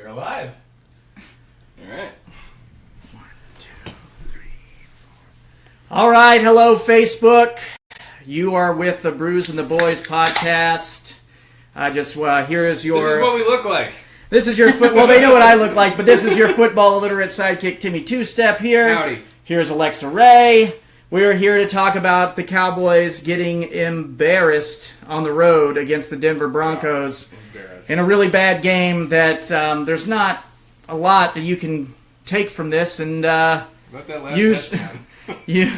You're alive. All right. 1, 2, 3, 4. All right, hello Facebook. You are with the Brews and the Boys podcast. Here's your. This is what we look like. This is your well, they know what I look like, but this is your football illiterate sidekick, Timmy Two-Step here. Howdy. Here's Alexa Ray. We are here to talk about the Cowboys getting embarrassed on the road against the Denver Broncos in a really bad game that there's not a lot that you can take from this and Let that last touchdown.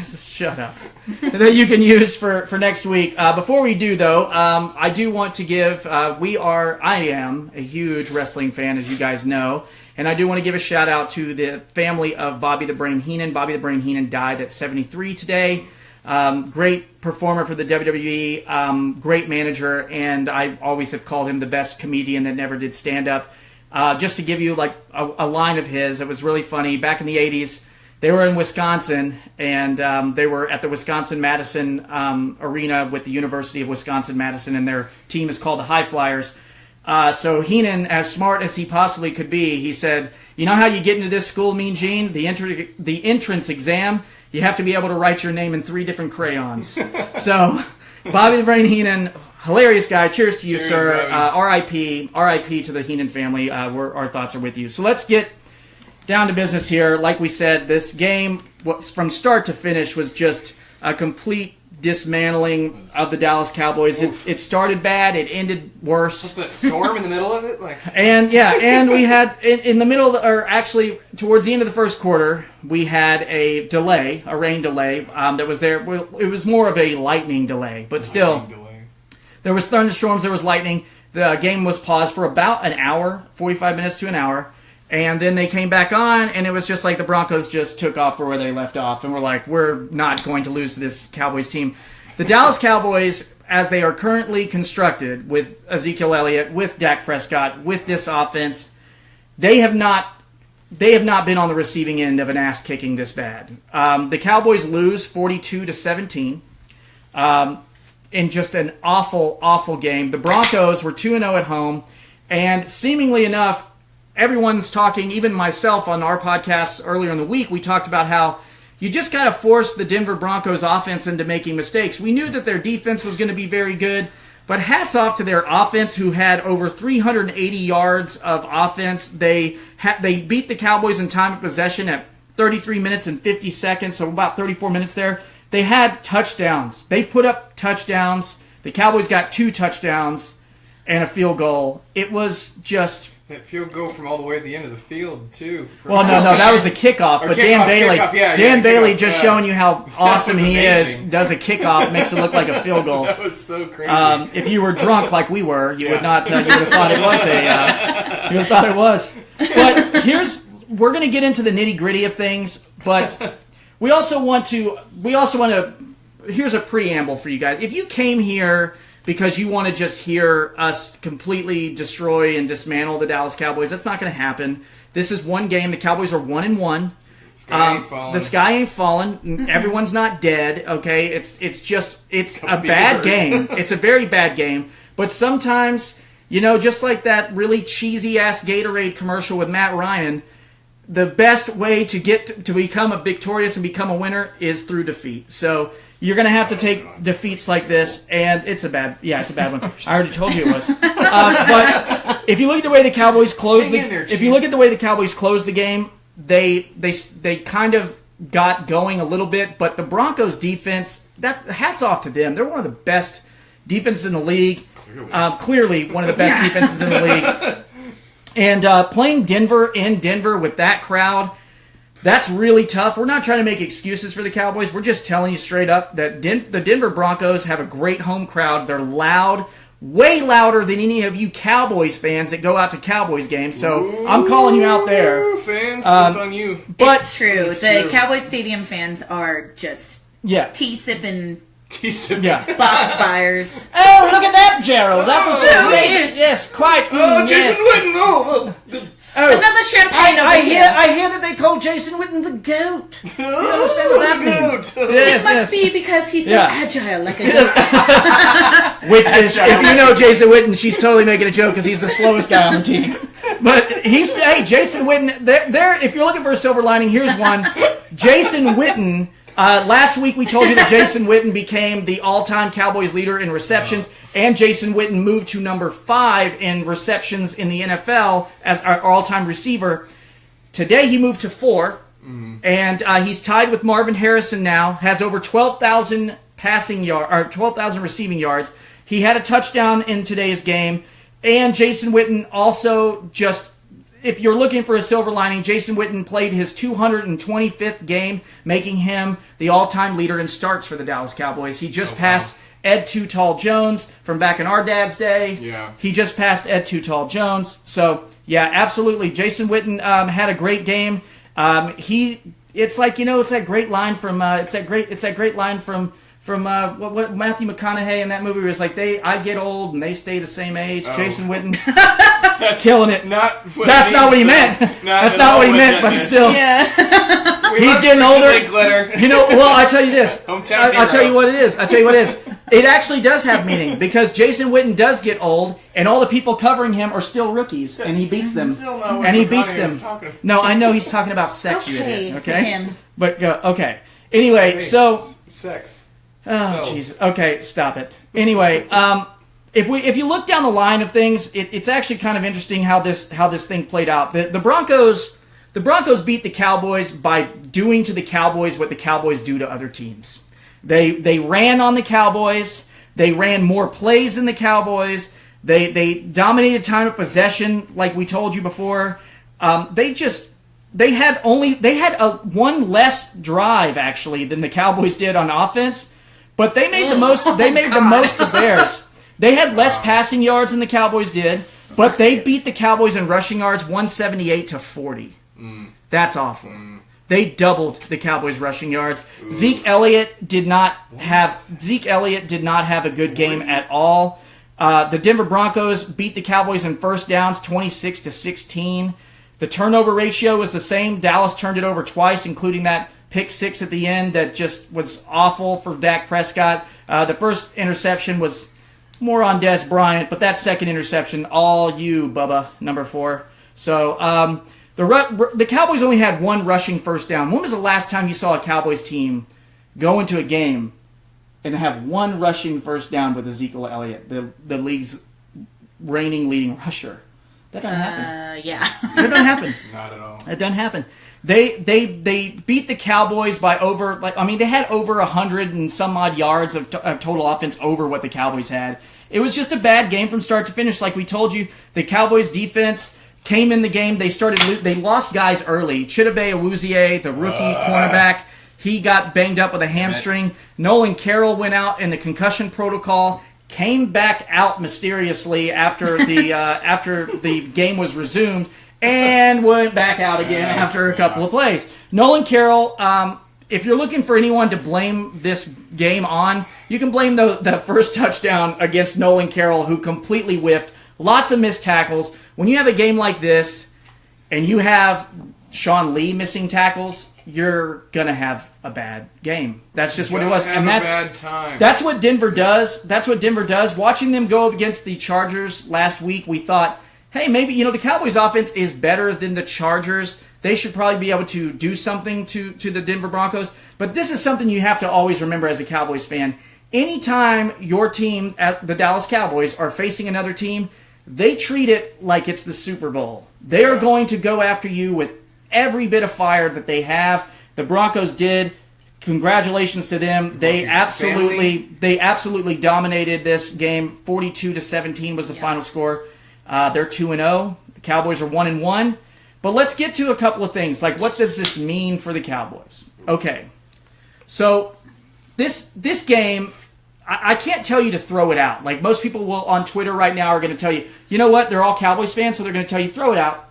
Shut up. That you can use for next week. Before we do, though, I do want to give. I am a huge wrestling fan, as you guys know, and I do want to give a shout out to the family of Bobby the Brain Heenan. Bobby the Brain Heenan died at 73 today. Great performer for the WWE, great manager, and I always have called him the best comedian that never did stand up. Just to give you like a line of his, it was really funny. Back in the 80s. They were in Wisconsin, and they were at the Wisconsin-Madison arena with the University of Wisconsin-Madison, and their team is called the High Flyers. So Heenan, as smart as he possibly could be, he said, you know how you get into this school, Mean Gene? The entrance exam, you have to be able to write your name in 3 different crayons. So Bobby the Brain Heenan, hilarious guy. Cheers to you, Cheers, sir. Bobby. R.I.P. to the Heenan family. Our thoughts are with you. So let's get down to business here. Like we said, this game, from start to finish, was just a complete dismantling of the Dallas Cowboys. It started bad. It ended worse. What's that storm in the middle of it? And we had in the middle, or actually towards the end of the first quarter, we had a rain delay that was there. It was more of a lightning delay, but still, there was thunderstorms. There was lightning. The game was paused for about an hour, 45 minutes to an hour. And then they came back on, and it was just like the Broncos just took off where they left off. And we're like, we're not going to lose to this Cowboys team. The Dallas Cowboys, as they are currently constructed with Ezekiel Elliott, with Dak Prescott, with this offense, they have not been on the receiving end of an ass kicking this bad. The Cowboys lose 42-17 in just an awful, awful game. The Broncos were 2-0 at home, and seemingly enough, everyone's talking, even myself on our podcast earlier in the week, we talked about how you just got to force the Denver Broncos offense into making mistakes. We knew that their defense was going to be very good, but hats off to their offense, who had over 380 yards of offense. They beat the Cowboys in time of possession at 33 minutes and 50 seconds, so about 34 minutes there. They had touchdowns. They put up touchdowns. The Cowboys got 2 touchdowns and a field goal. It was just... That field goal from all the way at the end of the field, too. Well, no, that was a kickoff. But Dan Bailey, just showing you how awesome he is, does a kickoff, makes it look like a field goal. That was so crazy. If you were drunk like we were, you would not. You would have thought it was you would have thought it was. But we're going to get into the nitty gritty of things. But we also want to. Here's a preamble for you guys. If you came here because you want to just hear us completely destroy and dismantle the Dallas Cowboys, that's not going to happen. This is one game. The Cowboys are 1-1. The sky ain't falling. Everyone's not dead. Okay, it's a bad game. It's a very bad game. But sometimes, just like that really cheesy ass Gatorade commercial with Matt Ryan, the best way to become a victorious and become a winner is through defeat. So you're going to have to take defeats like this, and it's a bad one. I already told you it was. But if you look at the way the Cowboys closed the game, they kind of got going a little bit. But the Broncos defense, hats off to them. They're one of the best defenses in the league. Clearly one of the best defenses in the league. And playing Denver in Denver with that crowd, that's really tough. We're not trying to make excuses for the Cowboys. We're just telling you straight up that the Denver Broncos have a great home crowd. They're loud, way louder than any of you Cowboys fans that go out to Cowboys games. So I'm calling you out there. Fans, it's on you. But it's true. The Cowboys Stadium fans are just tea-sipping box buyers. Oh, look at that, Gerald. That was great. Yes, quite. Jason Witten. Another champagne over here. I hear that they call Jason Witten the GOAT. It must be because he's so agile, like a goat. Which is, if you know Jason Witten, she's totally making a joke because he's the slowest guy on the team. But Jason Witten. There, if you're looking for a silver lining, here's one. Jason Witten. Last week we told you that Jason Witten became the all-time Cowboys leader in receptions, and Jason Witten moved to number 5 in receptions in the NFL as our all-time receiver. Today he moved to 4, and he's tied with Marvin Harrison now. Has over 12,000 12,000 receiving yards. He had a touchdown in today's game, and Jason Witten also just. If you're looking for a silver lining, Jason Witten played his 225th game, making him the all-time leader in starts for the Dallas Cowboys. He just passed Ed Too Tall Jones from back in our dad's day. Yeah. He just passed Ed Too Tall Jones. So, yeah, absolutely. Jason Witten had a great game. It's that great line from what Matthew McConaughey in that movie was like, I get old and they stay the same age. Jason Witten killing it. That's not what he meant. That's not what he meant, but still. Yeah. He's getting older. I tell you this. I'll tell you what it is. It actually does have meaning because Jason Witten does get old and all the people covering him are still rookies and he beats them. And he beats them. No, I know he's talking about sex. Okay. Him. But, okay. Anyway, so... Sex. Oh, jeez. Okay, stop it. Anyway, if you look down the line of things, it's actually kind of interesting how this thing played out. The Broncos beat the Cowboys by doing to the Cowboys what the Cowboys do to other teams. They ran on the Cowboys. They ran more plays than the Cowboys. They dominated time of possession, like we told you before. They had one less drive actually than the Cowboys did on offense. But they made the most. They made the most of theirs. They had less passing yards than the Cowboys did, but they beat the Cowboys in rushing yards 178-40. That's awful. They doubled the Cowboys' rushing yards. Zeke Elliott did not have a good game at all. The Denver Broncos beat the Cowboys in first downs 26-16. The turnover ratio was the same. Dallas turned it over twice, including that pick 6 at the end that just was awful for Dak Prescott. The first interception was more on Des Bryant, but that second interception, all you, Bubba, number 4. So the Cowboys only had one rushing first down. When was the last time you saw a Cowboys team go into a game and have one rushing first down with Ezekiel Elliott, the league's reigning leading rusher? That doesn't happen. Yeah. That doesn't happen. Not at all. It doesn't happen. They beat the Cowboys by they had over 100 and some odd yards of total offense over what the Cowboys had. It was just a bad game from start to finish. Like we told you, the Cowboys defense came in the game. They lost guys early. Chidobe Awuzie, the rookie cornerback, he got banged up with a hamstring. Nolan Carroll went out in the concussion protocol. Came back out mysteriously after the game was resumed, and went back out again after a couple of plays. Nolan Carroll, if you're looking for anyone to blame this game on, you can blame the first touchdown against Nolan Carroll, who completely whiffed. Lots of missed tackles. When you have a game like this, and you have Sean Lee missing tackles, you're going to have a bad game. That's just what it was. And that's what Denver does. That's what Denver does. Watching them go up against the Chargers last week, we thought, hey, maybe, the Cowboys offense is better than the Chargers. They should probably be able to do something to the Denver Broncos. But this is something you have to always remember as a Cowboys fan. Anytime your team, the Dallas Cowboys, are facing another team, they treat it like it's the Super Bowl. They are going to go after you with every bit of fire that they have. The Broncos did. Congratulations to them. They absolutely dominated this game. 42-17 was the final score. They're 2-0. The Cowboys are 1-1. But let's get to a couple of things. Like, what does this mean for the Cowboys? Okay. So this game, I can't tell you to throw it out. Like, most people will on Twitter right now are going to tell you, you know what? They're all Cowboys fans, so they're going to tell you, throw it out.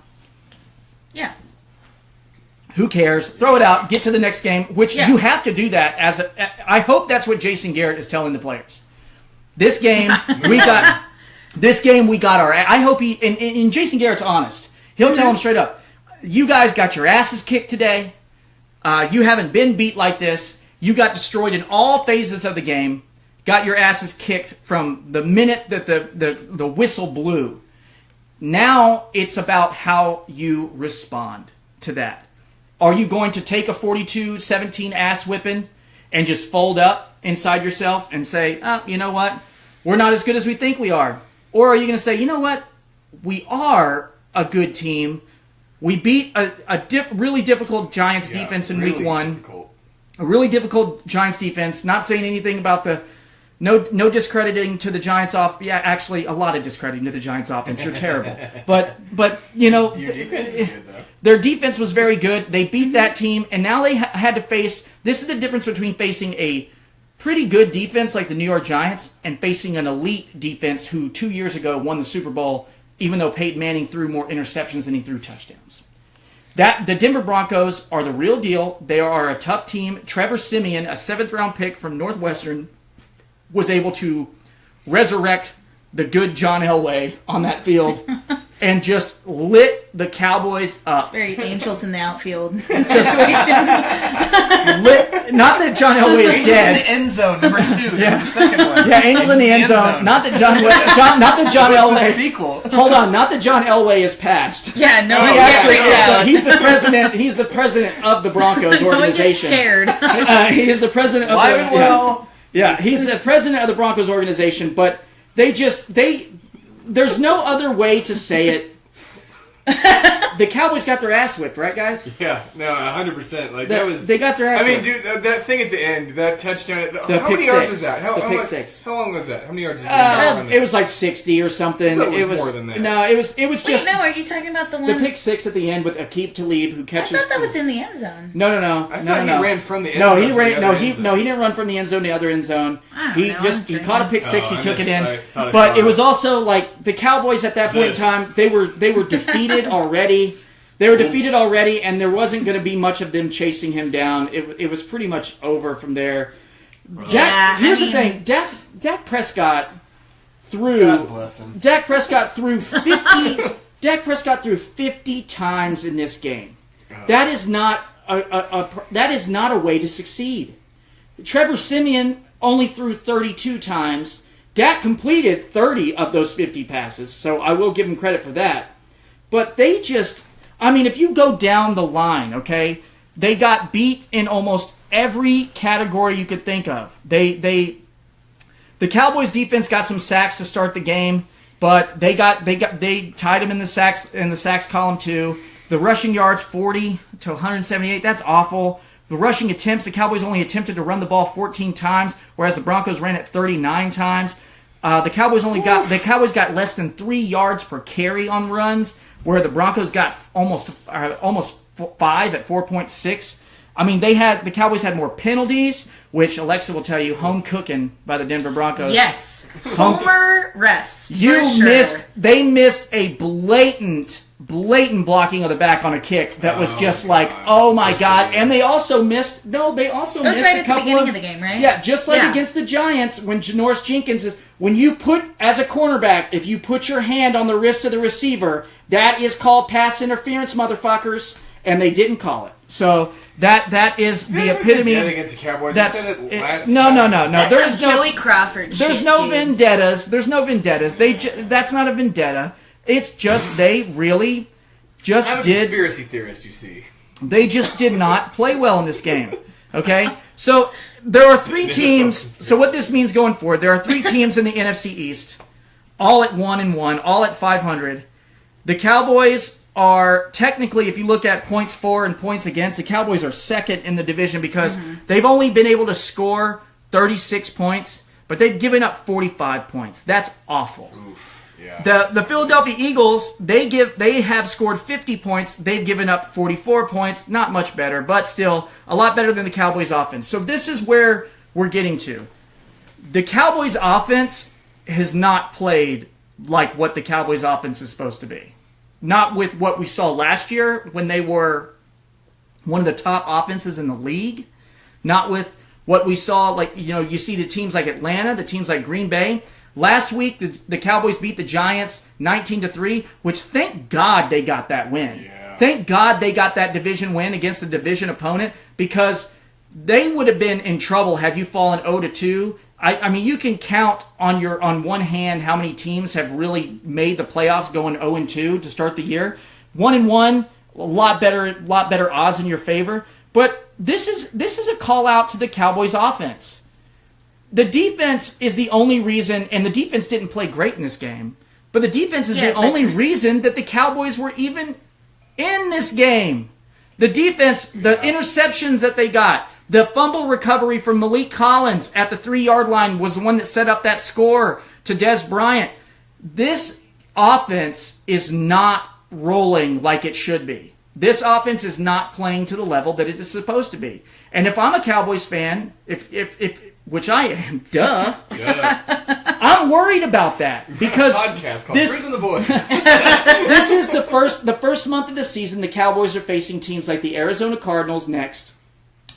Yeah. Who cares? Throw it out. Get to the next game, which you have to do that. I hope that's what Jason Garrett is telling the players. This game, we got our... I hope and Jason Garrett's honest. He'll tell them straight up, you guys got your asses kicked today. You haven't been beat like this. You got destroyed in all phases of the game. Got your asses kicked from the minute that the whistle blew. Now it's about how you respond to that. Are you going to take a 42-17 ass whipping and just fold up inside yourself and say, you know what? We're not as good as we think we are. Or are you going to say, you know what? We are a good team. We beat a really difficult Giants defense in week 1. Difficult. A really difficult Giants defense. Not saying anything about the... No discrediting to the Giants off. Yeah, actually, a lot of discrediting to the Giants offense. You're terrible. But you know... Your defense is good, though. Their defense was very good. They beat that team, and now they had to face... This is the difference between facing a pretty good defense like the New York Giants and facing an elite defense who 2 years ago won the Super Bowl, even though Peyton Manning threw more interceptions than he threw touchdowns. The Denver Broncos are the real deal. They are a tough team. Trevor Siemian, a 7th-round pick from Northwestern, was able to resurrect the good John Elway on that field and just lit the Cowboys up. Very angels in the outfield situation. Not that John Elway is dead. In the end zone, number 2. Yeah. The second one. Yeah, angels in the end zone. Not that John Elway. Sequel. Hold on, not that John Elway is passed. Yeah, no one He gets actually freaked is out. He's the president of the Broncos No one gets organization. scared. He is the president of Live and well. Yeah, he's the president of the Broncos organization, but there's no other way to say it. The Cowboys got their ass whipped, right, guys? Yeah, no, 100%. Like They got their ass I mean, whipped. dude, that thing at the end, that touchdown. How pick many yards six. was that? The How pick much- six. How long was that? How many yards? Did It was like 60 or something. It was more than that. No, it was Wait, just no, are you talking about the the one? pick 6 at the end with Aqib Talib who I catches. thought that was in the end zone. No. I thought he ran from the end No, zone he to ran. the No, other he end zone. no, he didn't run from the end zone to the other end zone. I don't He know, just I'm he caught a pick 6. Oh, He I took it missed- in. I thought I But saw it was also like the Cowboys at that point in This. time. They were defeated already. They were defeated already, and there wasn't going to be much of them chasing him down. It was pretty much over from there. Here's the thing: Dak Prescott threw. God bless him. Dak Prescott threw 50. Dak Prescott threw 50 times in this game. That is not that is not a way to succeed. Trevor Siemian only threw 32 times. Dak completed 30 of those 50 passes, so I will give him credit for that. But they just, I mean, if you go down the line, okay, they got beat in almost every category you could think of. The Cowboys defense got some sacks to start the game, but they tied him in the sacks column too. The rushing yards 40 to 178, that's awful. The rushing attempts, the Cowboys only attempted to run the ball 14 times, whereas the Broncos ran it 39 times. The Cowboys got less than 3 yards per carry on runs, where the Broncos got almost 5 at 4.6. I mean, the Cowboys had more penalties, which Alexa will tell you, home cooking by the Denver Broncos. Yes, Homer refs. They missed a blatant blocking of the back on a kick that was just like, oh my God. And they also missed, That was missed right a at the couple beginning of the game, right? Yeah, just like against the Giants, when Janoris Jenkins is, when you put, as a cornerback, if you put your hand on the wrist of the receiver, that is called pass interference, motherfuckers, and they didn't call it. So that is the epitome. Against the Cowboys. No. That's There is some Joey Crawford shit, There's no dude. vendettas. There's no vendettas. That's not a vendetta. It's just they really just I'm a did. conspiracy theorist, you see. They just did not play well in this game. Okay? So there are 3 teams. So what this means going forward, there are 3 teams in the NFC East, all at 1-1, all at 500. The Cowboys are technically, if you look at points for and points against, the Cowboys are second in the division because they've only been able to score 36 points, but they've given up 45 points. That's awful. Oof. Yeah. The Philadelphia Eagles, they have scored 50 points. They've given up 44 points. Not much better, but still a lot better than the Cowboys offense. So this is where we're getting to. The Cowboys offense has not played like what the Cowboys offense is supposed to be. Not with what we saw last year when they were one of the top offenses in the league. Not with what we saw, like, you see the teams like Atlanta, the teams like Green Bay. Last week, the Cowboys beat the Giants 19-3, which thank God they got that win. Yeah. Thank God they got that division win against a division opponent, because they would have been in trouble had you fallen 0-2 I mean, you can count on one hand how many teams have really made the playoffs going 0-2 to start the year. 1-1, a lot better odds in your favor. But this is a call out to the Cowboys offense. The defense is the only reason, and the defense didn't play great in this game, but the defense is the only reason that the Cowboys were even in this game. The defense, the interceptions that they got, the fumble recovery from Malik Collins at the 3-yard line was the one that set up that score to Des Bryant. This offense is not rolling like it should be. This offense is not playing to the level that it is supposed to be. And if I'm a Cowboys fan, which I am, I'm worried about that because podcast called Brews and the Boys. This is the first month of the season. The Cowboys are facing teams like the Arizona Cardinals next.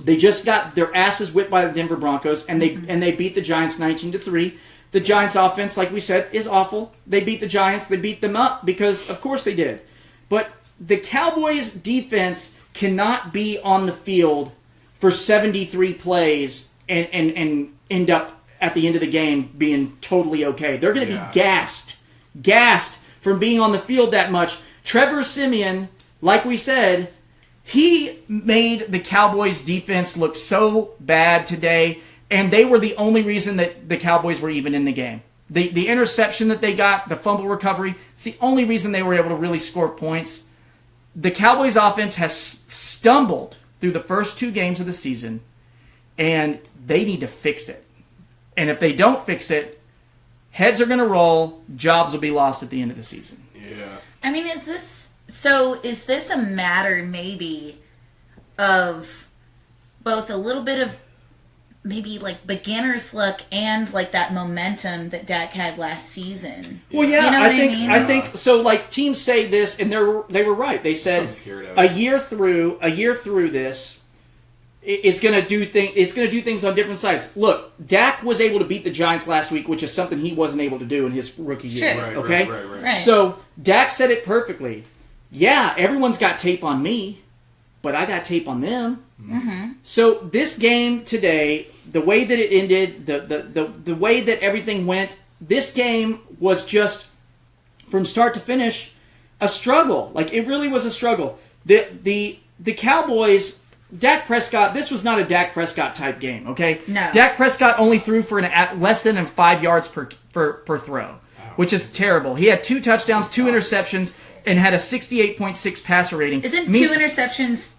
They just got their asses whipped by the Denver Broncos, and they beat the Giants 19-3. The Giants' offense, like we said, is awful. They beat the Giants. They beat them up because, of course, they did. But the Cowboys' defense cannot be on the field for 73 plays and end up at the end of the game being totally okay. They're going to be gassed from being on the field that much. Trevor Siemian, like we said, he made the Cowboys' defense look so bad today, and they were the only reason that the Cowboys were even in the game. The interception that they got, the fumble recovery, it's the only reason they were able to really score points. The Cowboys' offense has stumbled through the first 2 games of the season, and they need to fix it. And if they don't fix it, heads are going to roll, jobs will be lost at the end of the season. Yeah. I mean, is this a matter maybe of both a little bit of maybe like beginner's luck and like that momentum that Dak had last season? Well, yeah, you know I think so. Like teams say this, and they were right. They said a year through this, it's going to do things on different sides. Look, Dak was able to beat the Giants last week, which is something he wasn't able to do in his rookie year. Sure. Right, okay, right. So Dak said it perfectly. Yeah, everyone's got tape on me, but I got tape on them. Mm-hmm. So this game today, the way that it ended, the way that everything went, this game was just from start to finish a struggle. Like it really was a struggle. The Cowboys, Dak Prescott. This was not a Dak Prescott type game. Okay, no. Dak Prescott only threw for less than 5 yards per throw, which is terrible. He had 2 touchdowns, 2 interceptions, and had a 68.6 passer rating. Isn't 2 interceptions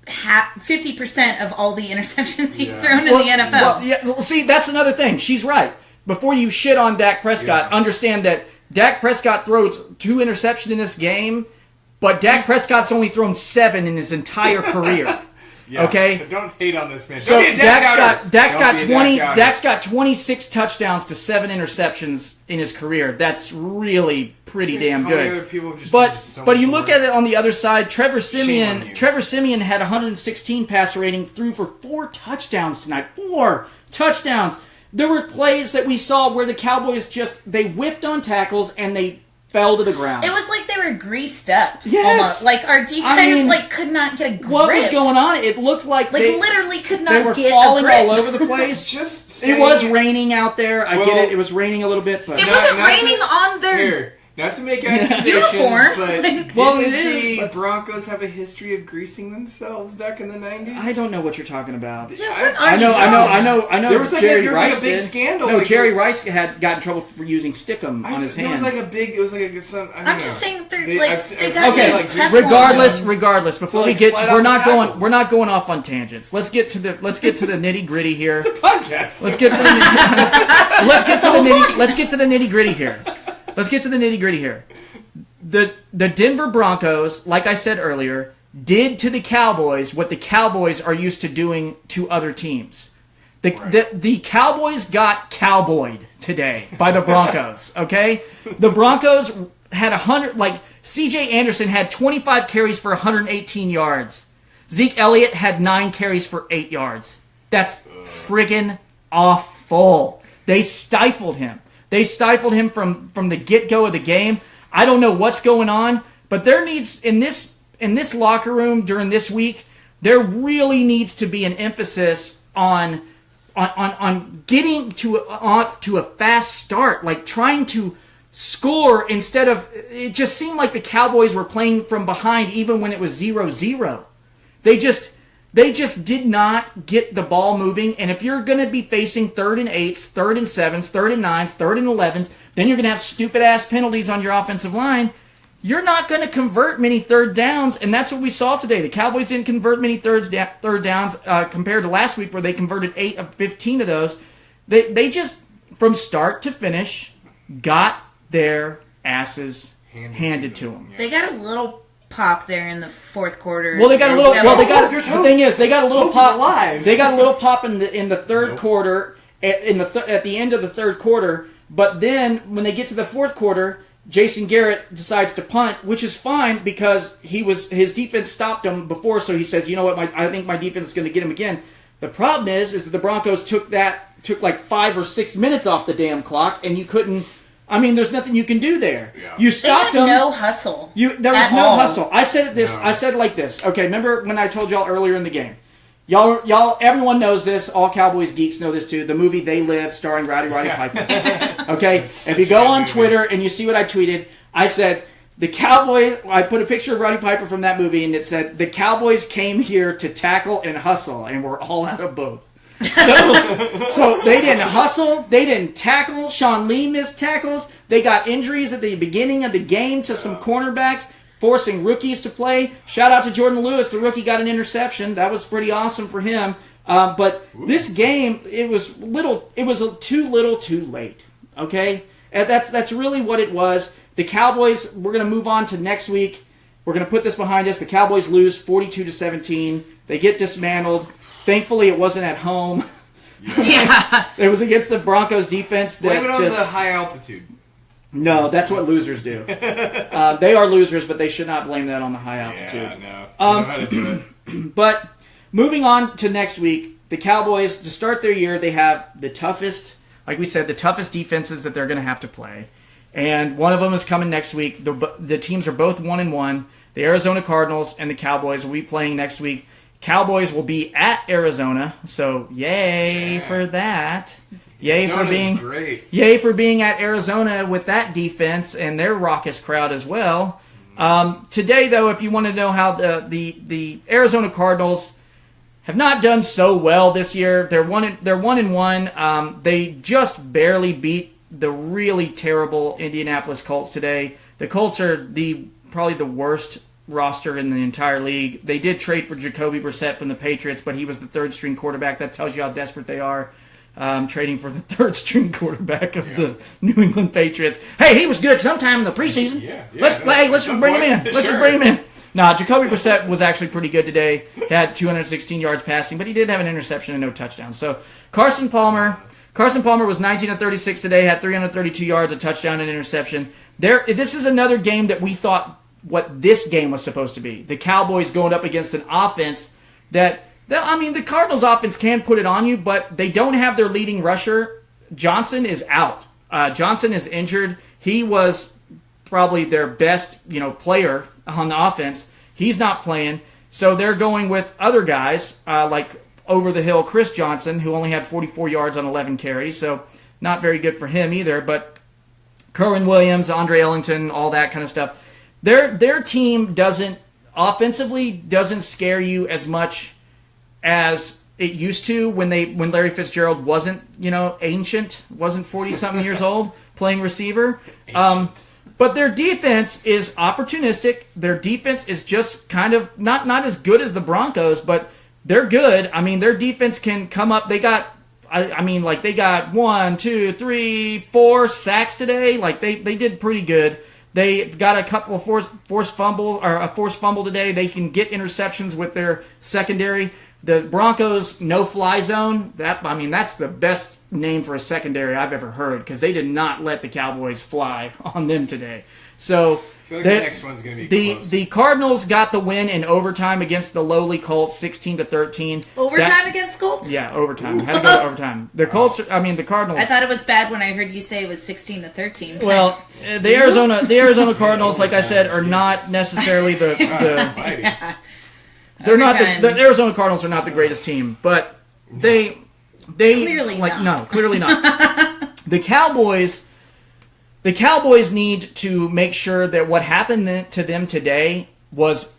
50% of all the interceptions he's thrown in the NFL? Well, see, that's another thing. She's right. Before you shit on Dak Prescott, understand that Dak Prescott throws 2 interceptions in this game, but Dak Prescott's only thrown 7 in his entire career. Okay, so don't hate on this man. So Dak's got 26 touchdowns to 7 interceptions in his career. That's really pretty damn good. But you look at it on the other side. Trevor Siemian had 116 passer rating, threw for 4 touchdowns tonight. 4 touchdowns. There were plays that we saw where the Cowboys they whiffed on tackles and they fell to the ground. It was like they were greased up. Yes. Almost. Like our defense could not get a grip. What was going on? It looked like they literally could not they were get falling a grip. all over the place. It was raining out there. I get it. It was raining a little bit, but it wasn't raining on their not to make accusations, uniform. But the Broncos have a history of greasing themselves back in the 90s? I don't know what you're talking about. Yeah, I know. There was Jerry a Rice big did. scandal. No, Jerry Rice got in trouble for using stickum on his hand. It was like I'm just saying they got regardless. Before we're not going off on tangents. Let's get to the nitty gritty here. It's a podcast. Let's get to the nitty gritty here. Let's get to the nitty-gritty here. The Denver Broncos, like I said earlier, did to the Cowboys what the Cowboys are used to doing to other teams. The Cowboys got cowboyed today by the Broncos, okay? The Broncos had 100, like, C.J. Anderson had 25 carries for 118 yards. Zeke Elliott had 9 carries for 8 yards. That's friggin' awful. They stifled him. They stifled him from the get-go of the game. I don't know what's going on, but there needs in this locker room during this week, there really needs to be an emphasis on on getting off to a fast start, like trying to score instead of, it just seemed like the Cowboys were playing from behind even when it was 0-0. They just did not get the ball moving, and if you're going to be facing 3rd and 8s, 3rd and 7s, 3rd and 9s, 3rd and 11s, then you're going to have stupid-ass penalties on your offensive line. You're not going to convert many third downs, and that's what we saw today. The Cowboys didn't convert many third downs compared to last week where they converted 8 of 15 of those. They just, from start to finish, got their asses handed to them. They got a little pop there in the fourth quarter. Well, they got a little. The thing is, they got a little pop. Alive. They got a little pop in the third quarter at the end of the third quarter. But then when they get to the fourth quarter, Jason Garrett decides to punt, which is fine because his defense stopped him before. So he says, you know what, I think my defense is going to get him again. The problem is that the Broncos took like 5 or 6 minutes off the damn clock, and you couldn't. I mean, there's nothing you can do there. Yeah. You stopped them. They had no hustle. There was no hustle. I said this. No. I said it like this. Okay, remember when I told y'all earlier in the game? Y'all, everyone knows this. All Cowboys geeks know this too. The movie They Live, starring Roddy Piper. Okay, if you go on Twitter and you see what I tweeted, I said the Cowboys. I put a picture of Roddy Piper from that movie, and it said the Cowboys came here to tackle and hustle, and we're all out of both. So they didn't hustle, they didn't tackle. Sean Lee missed tackles. They got injuries at the beginning of the game to some cornerbacks, forcing rookies to play. Shout out to Jordan Lewis, the rookie got an interception. That was pretty awesome for him. But this game, it was too little, too late. Okay, and that's really what it was. The Cowboys. We're going to move on to next week. We're going to put this behind us. The Cowboys lose 42-17. They get dismantled. Thankfully, it wasn't at home. Yeah. It was against the Broncos defense. Blame it on the high altitude. No, that's what losers do. They are losers, but they should not blame that on the high altitude. Yeah, no. You know how to do it. But moving on to next week, the Cowboys, to start their year, they have the toughest, like we said, the toughest defenses that they're going to have to play. And one of them is coming next week. The teams are both 1-1. The Arizona Cardinals and the Cowboys will be playing next week. Cowboys will be at Arizona, so yay for that. Yay for being at Arizona with that defense and their raucous crowd as well. Today, though, if you want to know how the Arizona Cardinals have not done so well this year, they're 1-1. They just barely beat the really terrible Indianapolis Colts today. The Colts are probably the worst roster in the entire league. They did trade for Jacoby Brissett from the Patriots, but he was the third-string quarterback. That tells you how desperate they are, trading for the third-string quarterback of the New England Patriots. Hey, he was good sometime in the preseason. Let's bring him in. Let's just bring him in. Nah, Jacoby Brissett was actually pretty good today. He had 216 yards passing, but he did have an interception and no touchdowns. So Carson Palmer was 19 of 36 today, had 332 yards, a touchdown, and interception. This is another game that we thought what this game was supposed to be. The Cowboys going up against an offense the Cardinals offense can put it on you, but they don't have their leading rusher. Johnson is out. Johnson is injured. He was probably their best, player on the offense. He's not playing, so they're going with other guys like over-the-hill Chris Johnson, who only had 44 yards on 11 carries, so not very good for him either. But Kerwin Williams, Andre Ellington, all that kind of stuff. Their team doesn't scare you as much as it used to when Larry Fitzgerald wasn't ancient, wasn't 40-something years old playing receiver. But their defense is opportunistic. Their defense is just kind of not as good as the Broncos, but they're good. I mean, their defense can come up. They got 1, 2, 3, 4 sacks today. Like they did pretty good. They got a couple of forced fumbles or a forced fumble today. They can get interceptions with their secondary. The Broncos no-fly zone. That's the best name for a secondary I've ever heard because they did not let the Cowboys fly on them today. So I feel like the next one's going to be close. The Cardinals got the win in overtime against the lowly Colts, 16-13. Overtime against Colts? Yeah, overtime. Had to go to overtime. The Cardinals. I thought it was bad when I heard you say it was 16-13. Well, the Arizona Cardinals, like I said, are not necessarily the They're not the Arizona Cardinals are not the greatest team, but they Clearly not. not. No, clearly not. The Cowboys need to make sure that what happened to them today was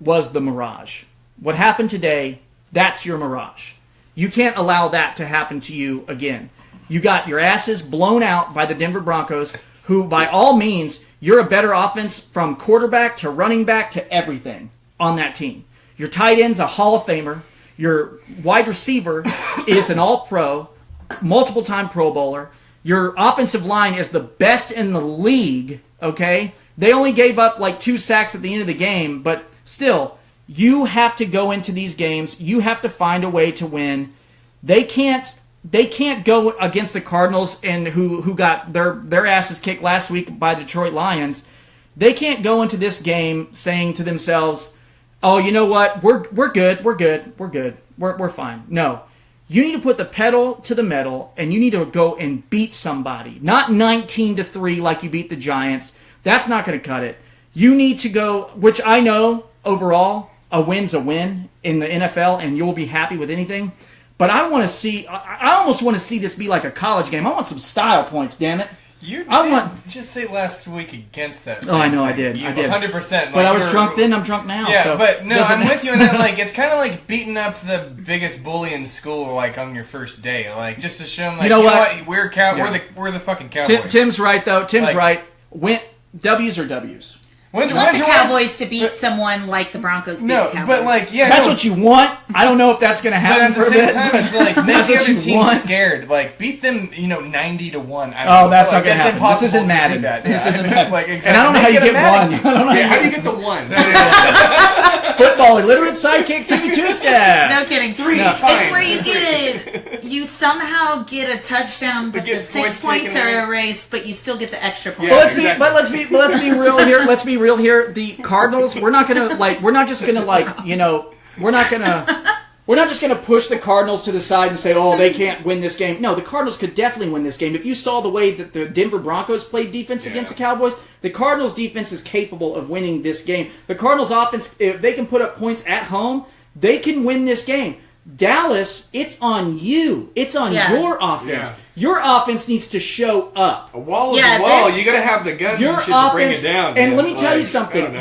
the mirage. What happened today, that's your mirage. You can't allow that to happen to you again. You got your asses blown out by the Denver Broncos, who, by all means, you're a better offense from quarterback to running back to everything on that team. Your tight end's a Hall of Famer. Your wide receiver is an all-pro, multiple-time Pro Bowler. Your offensive line is the best in the league, okay? They only gave up like 2 sacks at the end of the game, but still, you have to go into these games. You have to find a way to win. They can't go against the Cardinals and who got their asses kicked last week by the Detroit Lions. They can't go into this game saying to themselves, "Oh, you know what? We're good. We're fine." No. You need to put the pedal to the metal, and you need to go and beat somebody. Not 19-3 like you beat the Giants. That's not going to cut it. You need to go, which I know overall, a win's a win in the NFL, and you'll be happy with anything. But I almost want to see this be like a college game. I want some style points, damn it. You did just say last week against that. Oh, I know, I did. 100%. But I was drunk then, I'm drunk now. Yeah, so but no, I'm with you in that. Like, it's kind of like beating up the biggest bully in school, like on your first day, like just to show them, like, you know what? We're the fucking Cowboys. Tim's right though. Tim's right. W's or W's. You want the Cowboys to beat someone like the Broncos beat the Cowboys. But like, that's what you want. I don't know if that's going to happen. But at the same time, it's like make the other team want. Scared. Like beat them, 90-1 That's not going to happen. This isn't Madden. This isn't Madden. Like, exactly. And I don't know how you get one. How do you get the one? Football illiterate sidekick TV two-step. No kidding. 3. No. It's where you somehow get a touchdown, but the 6 points are erased, but you still get the extra point. Yeah, let's be real here. Let's be real here. The Cardinals, we're not just gonna push the Cardinals to the side and say, "Oh, they can't win this game." No, the Cardinals could definitely win this game. If you saw the way that the Denver Broncos played defense against the Cowboys, the Cardinals defense is capable of winning this game. The Cardinals offense, if they can put up points at home, they can win this game. Dallas, it's on you. It's on your offense. Yeah. Your offense needs to show up. A wall is a wall. You got to have the guns and shit to bring it down. And let me tell you something.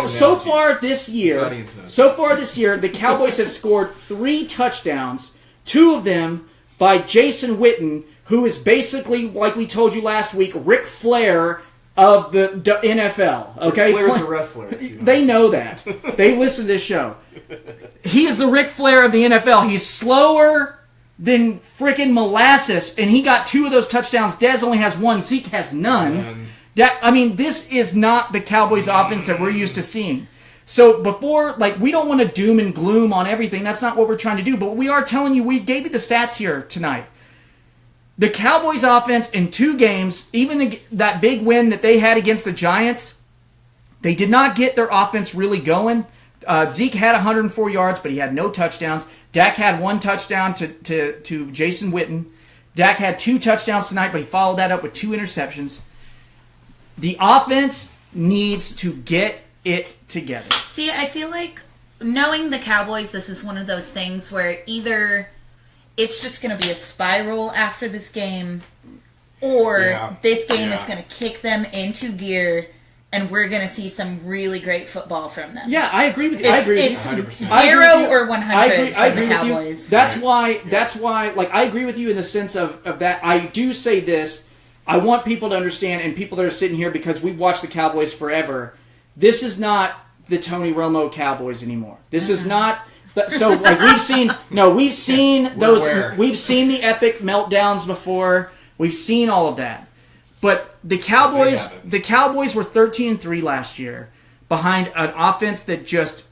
So far this year, the Cowboys have scored 3 touchdowns, 2 of them by Jason Witten, who is basically, like we told you last week, Ric Flair of the NFL. Okay, Ric Flair's a wrestler. They know that. They listen to this show. He is the Ric Flair of the NFL. He's slower than freaking molasses, and he got 2 of those touchdowns. Dez only has 1. Zeke has none. This is not the Cowboys offense that we're used to seeing. So before, we don't want to doom and gloom on everything. That's not what we're trying to do. But we are telling you, we gave you the stats here tonight. The Cowboys offense in 2 games, even that big win that they had against the Giants, they did not get their offense really going. Zeke had 104 yards, but he had no touchdowns. Dak had 1 touchdown to Jason Witten. Dak had 2 touchdowns tonight, but he followed that up with 2 interceptions. The offense needs to get it together. See, I feel like knowing the Cowboys, this is one of those things where either it's just going to be a spiral after this game, or this game is going to kick them into gear, and we're going to see some really great football from them. Yeah, I agree with you. It's 0 or 100 from the Cowboys. That's why, I agree with you in the sense of that. I do say this. I want people to understand, and people that are sitting here, because we've watched the Cowboys forever, this is not the Tony Romo Cowboys anymore. This is not... So, we've seen the epic meltdowns before. We've seen all of that. But the Cowboys were 13-3 last year behind an offense that just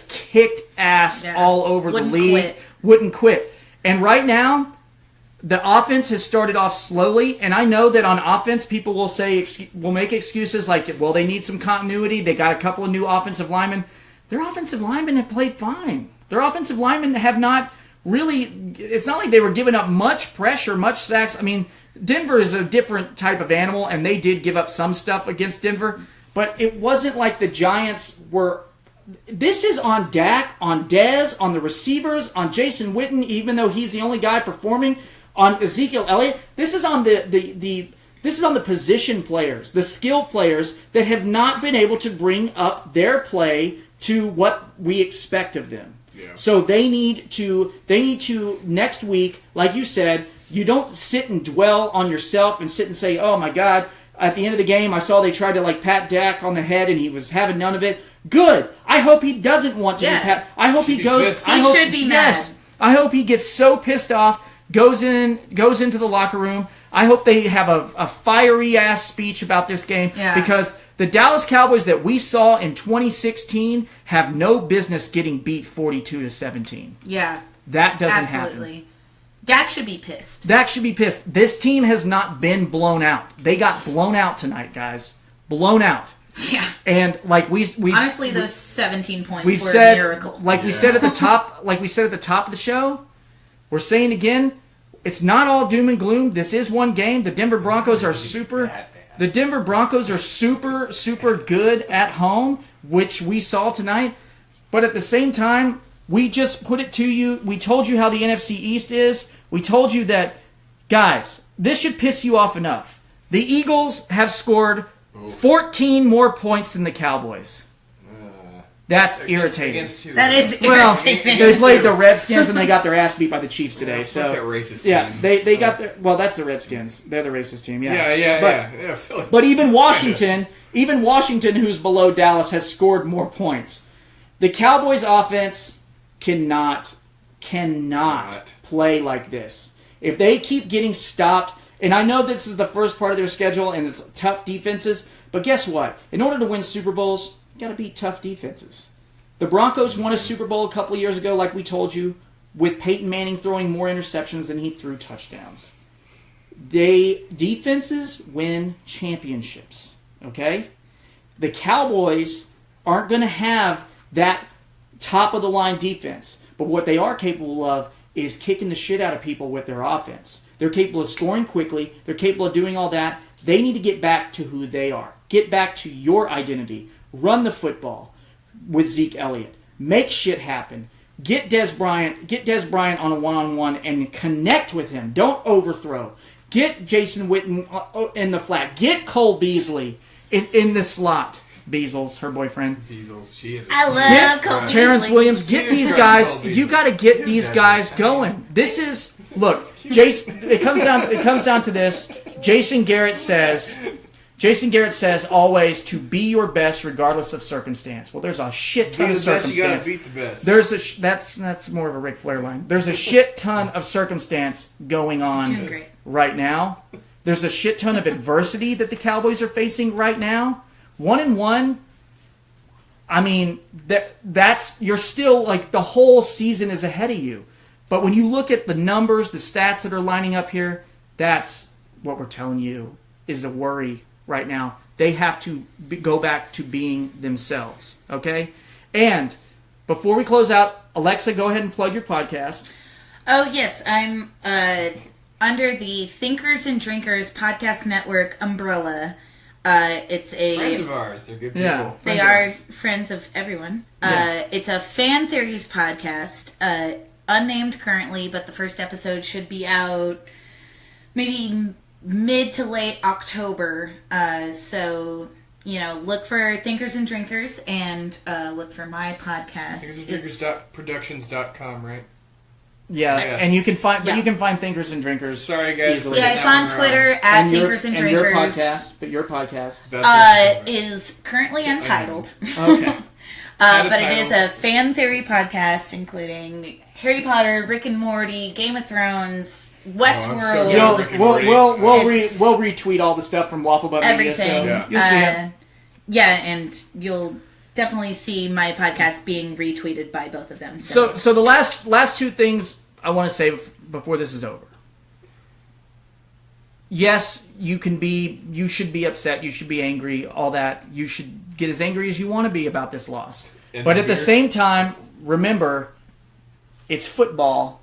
kicked ass all over the league. Wouldn't quit. And right now, the offense has started off slowly, and I know that on offense, people will make excuses like, well, they need some continuity. They got a couple of new offensive linemen. Their offensive linemen have played fine. Their offensive linemen have not really... It's not like they were giving up much pressure, much sacks. I mean, Denver is a different type of animal, and they did give up some stuff against Denver, but it wasn't like the Giants were this is on Dak, on Dez, on the receivers, on Jason Witten, even though he's the only guy performing, on Ezekiel Elliott. This is on this is on the position players, the skill players that have not been able to bring up their play to what we expect of them. Yeah. So they need to next week, like you said, you don't sit and dwell on yourself and sit and say, "Oh my God, at the end of the game I saw they tried to like pat Dak on the head and he was having none of it." Good. I hope he doesn't want to be pat. I hope he goes. He should be mad. Yes. I hope he gets so pissed off, goes into the locker room. I hope they have a fiery-ass speech about this game because the Dallas Cowboys that we saw in 2016 have no business getting beat 42-17. Yeah. That doesn't Absolutely. happen. Dak should be pissed. Dak should be pissed. This team has not been blown out. They got blown out tonight, guys. Blown out. Yeah. And like we honestly, those 17 points were a miracle. Like we said at the top, of the show, we're saying again, it's not all doom and gloom. This is one game. The Denver Broncos are super good at home, which we saw tonight. But at the same time, we just put it to you. We told you how the NFC East is. We told you that, guys, this should piss you off enough. The Eagles have scored 14 more points than the Cowboys. That's irritating. That is irritating. They played the Redskins and they got their ass beat by the Chiefs today. So that racist team. Yeah, they got their. Well, that's the Redskins. They're the racist team. Yeah. But even Washington, who's below Dallas, has scored more points. The Cowboys' offense cannot play like this. If they keep getting stopped, and I know this is the first part of their schedule and it's tough defenses, but guess what? In order to win Super Bowls, you got to beat tough defenses. The Broncos won a Super Bowl a couple of years ago, like we told you, with Peyton Manning throwing more interceptions than he threw touchdowns. Defenses win championships, okay? The Cowboys aren't going to have that top-of-the-line defense, but what they are capable of is kicking the shit out of people with their offense. They're capable of scoring quickly. They're capable of doing all that. They need to get back to who they are. Get back to your identity. Run the football with Zeke Elliott. Make shit happen. Get Des Bryant on a one-on-one and connect with him. Don't overthrow. Get Jason Witten in the flat. Get Cole Beasley in the slot. Beasles, her boyfriend. Beasles, she is. I love Cole Beasley. Terrence Williams. Get these guys. You got to get these guys going. This is Jason. It comes down to this. Jason Garrett says always to be your best regardless of circumstance. Well, there's a shit ton of circumstance. You gotta beat the best. That's more of a Ric Flair line. There's a shit ton of circumstance going on right now. There's a shit ton of adversity that the Cowboys are facing right now. 1-1. I mean, that's you're still like the whole season is ahead of you. But when you look at the numbers, the stats that are lining up here, that's what we're telling you is a worry right now. They have to go back to being themselves, okay? And before we close out, Alexa, go ahead and plug your podcast. Oh, yes. I'm under the Thinkers and Drinkers Podcast Network umbrella. It's a friends of ours. They're good people. Yeah, they are friends of everyone. Yeah. It's a fan theories podcast, unnamed currently, but the first episode should be out maybe mid to late October. So look for Thinkers and Drinkers and look for my podcast. ThinkersandDrinkers.productions.com, right? Yeah, yes. And you can find Thinkers and Drinkers. Sorry, guys. Easily. Yeah, it's on Twitter at Thinkers and Drinkers. Your podcast is currently untitled. Okay. But it is a fan theory podcast, including Harry Potter, Rick and Morty, Game of Thrones, Westworld. We'll retweet all the stuff from Waffle Butt Media. Everything. So you'll see it. Yeah, and you'll definitely see my podcast being retweeted by both of them. So the last two things I want to say before this is over. Yes, you should be upset, you should be angry, all that. You should get as angry as you want to be about this loss. But at the same time, remember, it's football.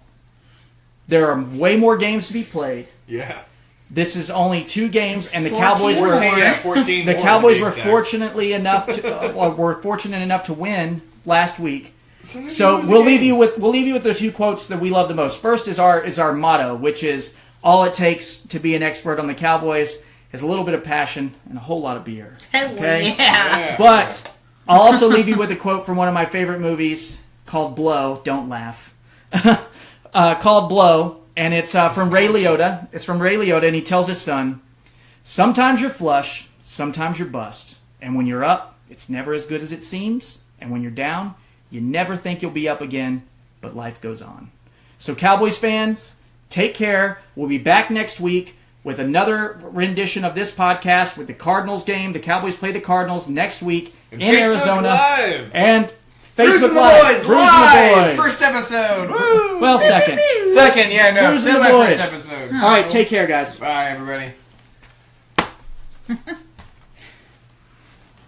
There are way more games to be played. Yeah. This is only 2 games, and the 14 Cowboys were 14 the more Cowboys to be were exact. fortunately enough to were fortunate enough to win last week. Sometimes So you lose we'll a leave game. you with the 2 quotes that we love the most. First is our motto, which is all it takes to be an expert on the Cowboys is a little bit of passion and a whole lot of beer. Hell Okay? yeah. But I'll also leave you with a quote from one of my favorite movies called Blow. Don't laugh. Called Blow, and it's from Ray Liotta. It's from Ray Liotta, and he tells his son, "Sometimes you're flush, sometimes you're bust, and when you're up, it's never as good as it seems, and when you're down, you never think you'll be up again, but life goes on." So Cowboys fans, take care. We'll be back next week with another rendition of this podcast with the Cardinals game. The Cowboys play the Cardinals next week in Facebook Arizona. Live. And Bruce Facebook and the Live. Boys Bruce live. and the Boys. First episode. Woo. Well, second. Second, yeah, no. Bruce and Still the my Boys. first episode. All right, take care, guys. Bye, everybody.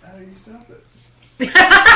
How do you stop it?